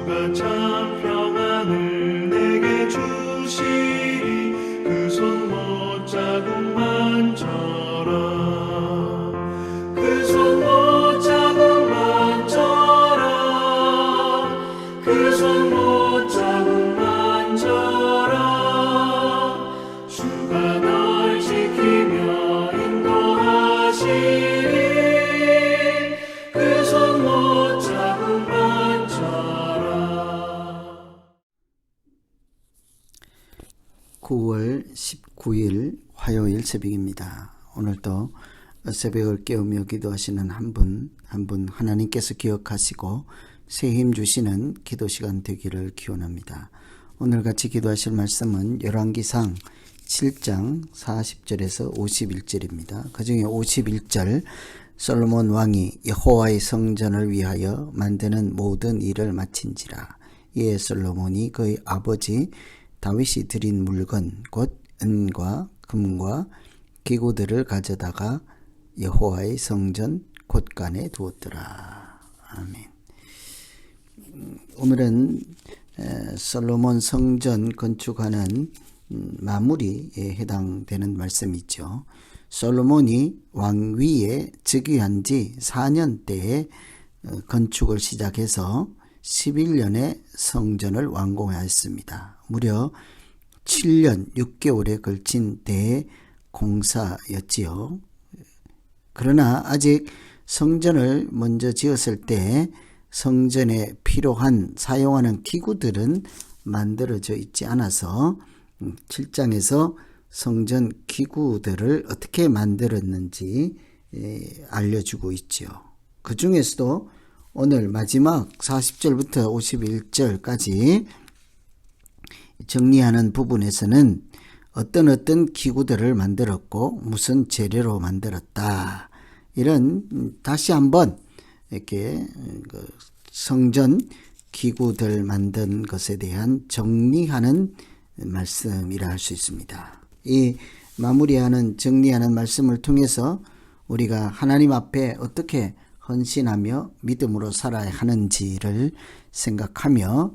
주가 참 평안을 내게 주시리 그 손 못자국만져라 그 손 못자국만져라 그 손 못자국만져라 주가 널 지키며 인도하시리 그 손 못자국만져라. 9월 19일 화요일 새벽입니다. 오늘도 새벽을 깨우며 기도하시는 한 분 하나님께서 기억하시고 새 힘 주시는 기도 시간 되기를 기원합니다. 오늘 같이 기도하실 말씀은 열왕기상 7장 40절에서 51절입니다. 그 중에 51절 솔로몬 왕이 여호와의 성전을 위하여 만드는 모든 일을 마친지라. 이에 솔로몬이 그의 아버지 다윗이 드린 물건 곧 은과 금과 기구들을 가져다가 여호와의 성전 곳간에 두었더라. 아멘. 오늘은 솔로몬 성전 건축하는 마무리에 해당되는 말씀이죠. 솔로몬이 왕위에 즉위한 지 4년 때에 건축을 시작해서 11년에 성전을 완공하였습니다. 무려 7년 6개월에 걸친 대공사였지요. 그러나 아직 성전을 먼저 지었을 때 성전에 필요한 사용하는 기구들은 만들어져 있지 않아서 7장에서 성전 기구들을 어떻게 만들었는지 알려주고 있죠. 그 중에서도 오늘 마지막 40절부터 51절까지 정리하는 부분에서는 어떤 기구들을 만들었고 무슨 재료로 만들었다, 이런 다시 한번 이렇게 성전 기구들 만든 것에 대한 정리하는 말씀이라 할 수 있습니다. 이 마무리하는 정리하는 말씀을 통해서 우리가 하나님 앞에 어떻게 헌신하며 믿음으로 살아야 하는지를 생각하며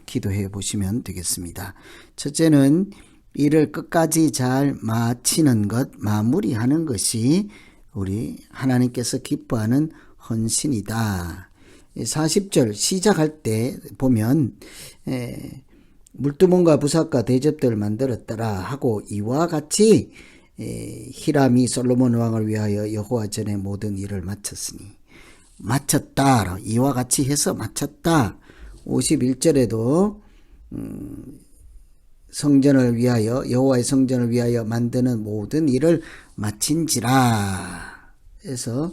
기도해 보시면 되겠습니다. 첫째는 일을 끝까지 잘 마치는 것, 마무리하는 것이 우리 하나님께서 기뻐하는 헌신이다. 40절 시작할 때 보면 물두멍과 부삭과 대접들을 만들었더라 하고 이와 같이 히람이 솔로몬 왕을 위하여 여호와 전에 모든 일을 마쳤으니, 마쳤다, 이와 같이 해서 마쳤다. 51절에도 성전을 위하여 여호와의 성전을 위하여 만드는 모든 일을 마친지라 해서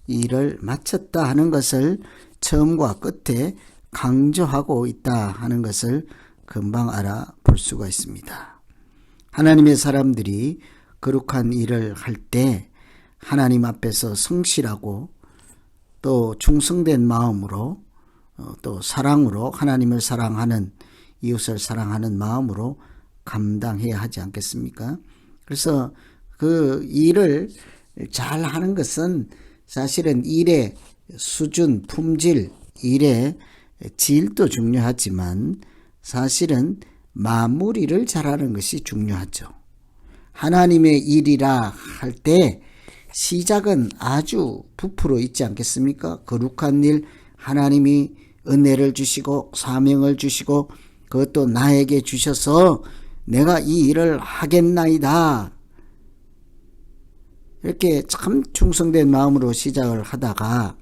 일을 마쳤다 하는 것을 처음과 끝에 강조하고 있다 하는 것을 금방 알아볼 수가 있습니다. 하나님의 사람들이 거룩한 일을 할 때 하나님 앞에서 성실하고 또 충성된 마음으로 또 사랑으로 하나님을 사랑하는, 이웃을 사랑하는 마음으로 감당해야 하지 않겠습니까? 그래서 그 일을 잘 하는 것은 사실은 일의 수준, 품질, 일의 질도 중요하지만 사실은 마무리를 잘하는 것이 중요하죠. 하나님의 일이라 할 때 시작은 아주 부풀어 있지 않겠습니까? 거룩한 일, 하나님이 은혜를 주시고 사명을 주시고 그것도 나에게 주셔서 내가 이 일을 하겠나이다, 이렇게 참 충성된 마음으로 시작을 하다가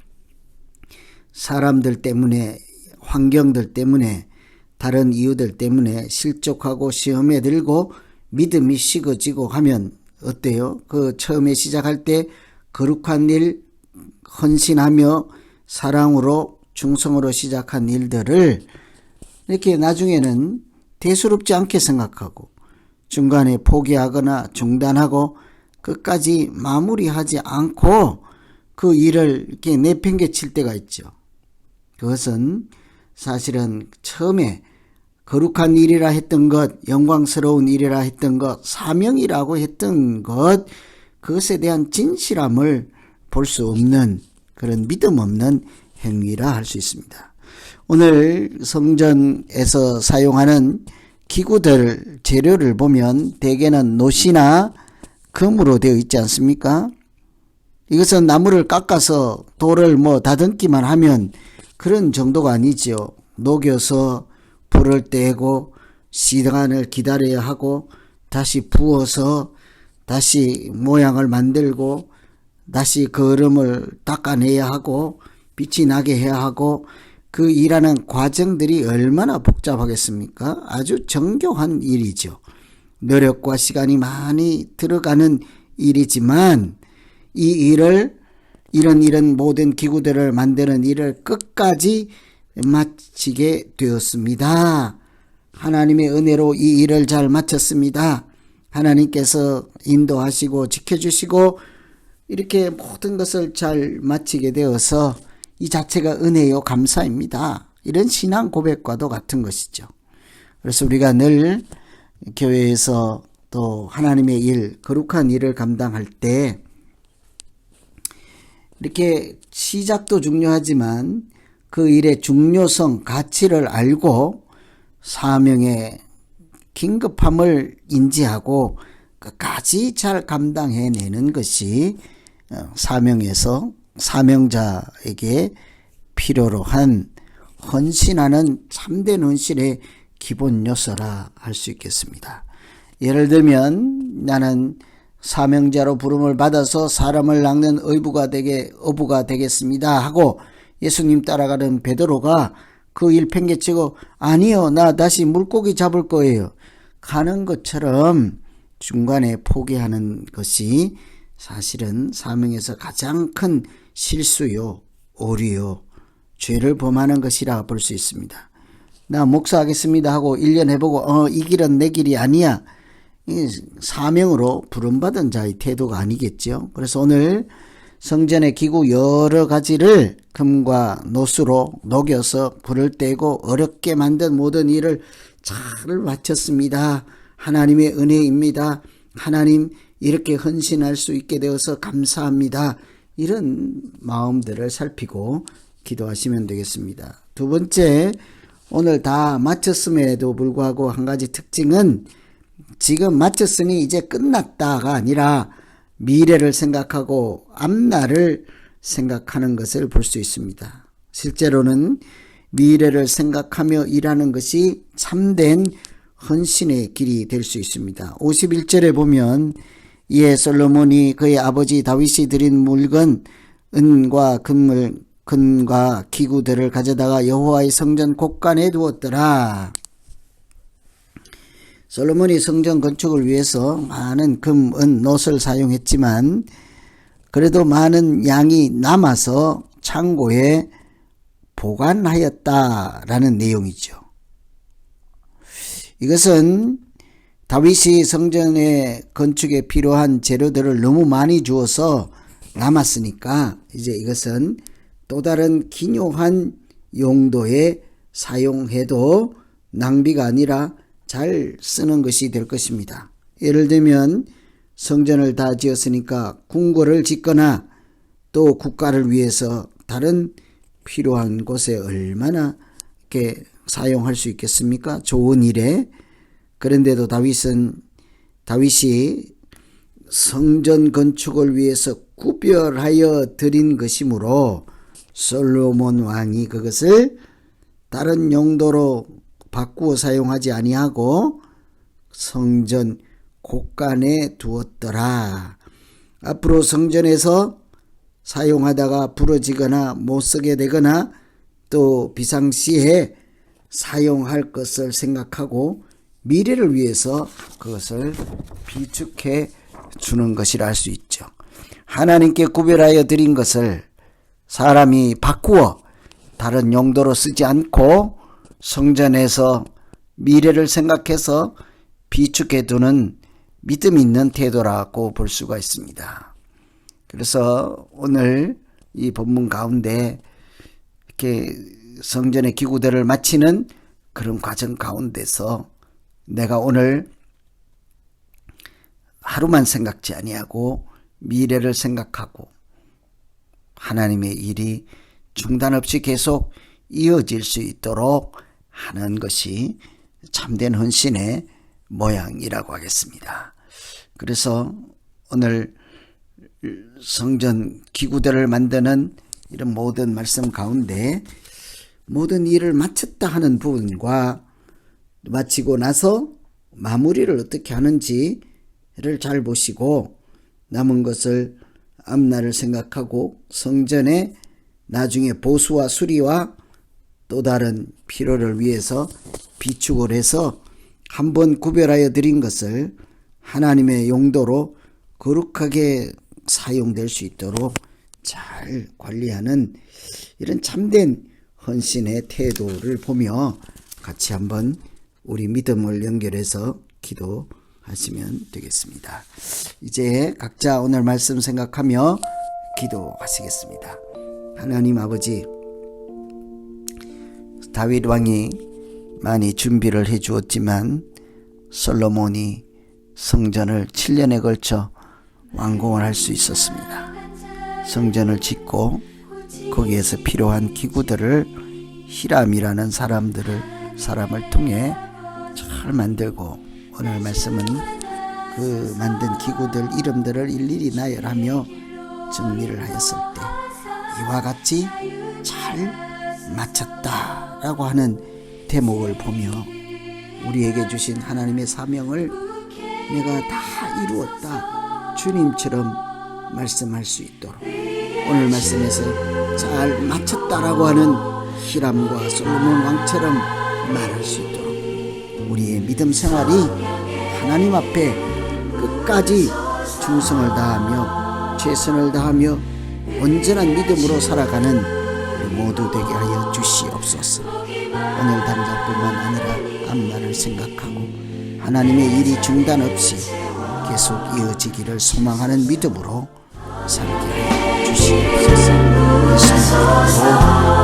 사람들 때문에, 환경들 때문에, 다른 이유들 때문에 실족하고 시험에 들고 믿음이 식어지고 하면 어때요? 그 처음에 시작할 때 거룩한 일, 헌신하며 사랑으로 충성으로 시작한 일들을 이렇게 나중에는 대수롭지 않게 생각하고 중간에 포기하거나 중단하고 끝까지 마무리하지 않고 그 일을 이렇게 내팽개칠 때가 있죠. 그것은 사실은 처음에 거룩한 일이라 했던 것, 영광스러운 일이라 했던 것, 사명이라고 했던 것, 그것에 대한 진실함을 볼 수 없는 그런 믿음 없는 행위라 할 수 있습니다. 오늘 성전에서 사용하는 기구들, 재료를 보면 대개는 노시나 금으로 되어 있지 않습니까? 이것은 나무를 깎아서 돌을 다듬기만 하면 그런 정도가 아니죠. 녹여서 불을 떼고 시간을 기다려야 하고 다시 부어서 다시 모양을 만들고 다시 거름을 닦아내야 하고 빛이 나게 해야 하고 그 일하는 과정들이 얼마나 복잡하겠습니까? 아주 정교한 일이죠. 노력과 시간이 많이 들어가는 일이지만 이 일을 이런 모든 기구들을 만드는 일을 끝까지 마치게 되었습니다. 하나님의 은혜로 이 일을 잘 마쳤습니다. 하나님께서 인도하시고 지켜주시고 이렇게 모든 것을 잘 마치게 되어서 이 자체가 은혜요 감사입니다. 이런 신앙 고백과도 같은 것이죠. 그래서 우리가 늘 교회에서 또 하나님의 일, 거룩한 일을 감당할 때 이렇게 시작도 중요하지만 그 일의 중요성, 가치를 알고 사명의 긴급함을 인지하고 끝까지 잘 감당해내는 것이 사명자에게 필요로 한 헌신하는 참된 헌신의 기본 요소라 할 수 있겠습니다. 예를 들면 나는 사명자로 부름을 받아서 사람을 낚는 어부가 되겠습니다 하고 예수님 따라가는 베드로가 그 일 팽개치고 아니요, 나 다시 물고기 잡을 거예요 가는 것처럼 중간에 포기하는 것이 사실은 사명에서 가장 큰 실수요, 오류요, 죄를 범하는 것이라 볼 수 있습니다. 나 목사하겠습니다 하고 1년 해보고 이 길은 내 길이 아니야. 사명으로 부름받은 자의 태도가 아니겠죠. 그래서 오늘 성전의 기구 여러 가지를 금과 노수로 녹여서 불을 떼고 어렵게 만든 모든 일을 잘 마쳤습니다. 하나님의 은혜입니다. 하나님 이렇게 헌신할 수 있게 되어서 감사합니다. 이런 마음들을 살피고 기도하시면 되겠습니다. 두 번째, 오늘 다 마쳤음에도 불구하고 한 가지 특징은 지금 마쳤으니 이제 끝났다가 아니라 미래를 생각하고 앞날을 생각하는 것을 볼 수 있습니다. 실제로는 미래를 생각하며 일하는 것이 참된 헌신의 길이 될 수 있습니다. 51절에 보면 이에 솔로몬이 그의 아버지 다윗이 드린 물건 은과 금과 기구들을 가져다가 여호와의 성전 곳간에 두었더라. 솔로몬이 성전 건축을 위해서 많은 금, 은, 놋을 사용했지만 그래도 많은 양이 남아서 창고에 보관하였다라는 내용이죠. 이것은 다윗이 성전의 건축에 필요한 재료들을 너무 많이 주어서 남았으니까 이제 이것은 또 다른 기묘한 용도에 사용해도 낭비가 아니라 잘 쓰는 것이 될 것입니다. 예를 들면 성전을 다 지었으니까 궁궐을 짓거나 또 국가를 위해서 다른 필요한 곳에 얼마나 이렇게 사용할 수 있겠습니까? 좋은 일에. 그런데도 다윗이 성전 건축을 위해서 구별하여 드린 것이므로 솔로몬 왕이 그것을 다른 용도로 바꾸어 사용하지 아니하고 성전 곳간에 두었더라. 앞으로 성전에서 사용하다가 부러지거나 못 쓰게 되거나 또 비상시에 사용할 것을 생각하고 미래를 위해서 그것을 비축해 주는 것이라 할 수 있죠. 하나님께 구별하여 드린 것을 사람이 바꾸어 다른 용도로 쓰지 않고 성전에서 미래를 생각해서 비축해 두는 믿음 있는 태도라고 볼 수가 있습니다. 그래서 오늘 이 본문 가운데 이렇게 성전의 기구들을 마치는 그런 과정 가운데서 내가 오늘 하루만 생각지 아니하고 미래를 생각하고 하나님의 일이 중단 없이 계속 이어질 수 있도록 하는 것이 참된 헌신의 모양이라고 하겠습니다. 그래서 오늘 성전 기구들을 만드는 이런 모든 말씀 가운데 모든 일을 마쳤다 하는 부분과 마치고 나서 마무리를 어떻게 하는지를 잘 보시고 남은 것을 앞날을 생각하고 성전의 나중에 보수와 수리와 또 다른 필요를 위해서 비축을 해서 한번 구별하여 드린 것을 하나님의 용도로 거룩하게 사용될 수 있도록 잘 관리하는 이런 참된 헌신의 태도를 보며 같이 한번 우리 믿음을 연결해서 기도하시면 되겠습니다. 이제 각자 오늘 말씀 생각하며 기도하시겠습니다. 하나님 아버지, 다윗 왕이 많이 준비를 해 주었지만 솔로몬이 성전을 7년에 걸쳐 완공을 할 수 있었습니다. 성전을 짓고 거기에서 필요한 기구들을 히람이라는 사람을 통해 잘 만들고 오늘 말씀은 그 만든 기구들 이름들을 일일이 나열하며 정리를 하였을 때 이와 같이 잘 마쳤다라고 하는 대목을 보며 우리에게 주신 하나님의 사명을 내가 다 이루었다 주님처럼 말씀할 수 있도록 오늘 말씀에서 잘 마쳤다라고 하는 히람과 솔로몬 왕처럼 말할 수 있도록 우리의 믿음 생활이 하나님 앞에 끝까지 충성을 다하며 최선을 다하며 온전한 믿음으로 살아가는 우리 모두 되게 하여 주시옵소서. 오늘 당장뿐만 아니라 앞날을 생각하고 하나님의 일이 중단 없이 계속 이어지기를 소망하는 믿음으로 살게 하여 주시옵소서. 예수님으로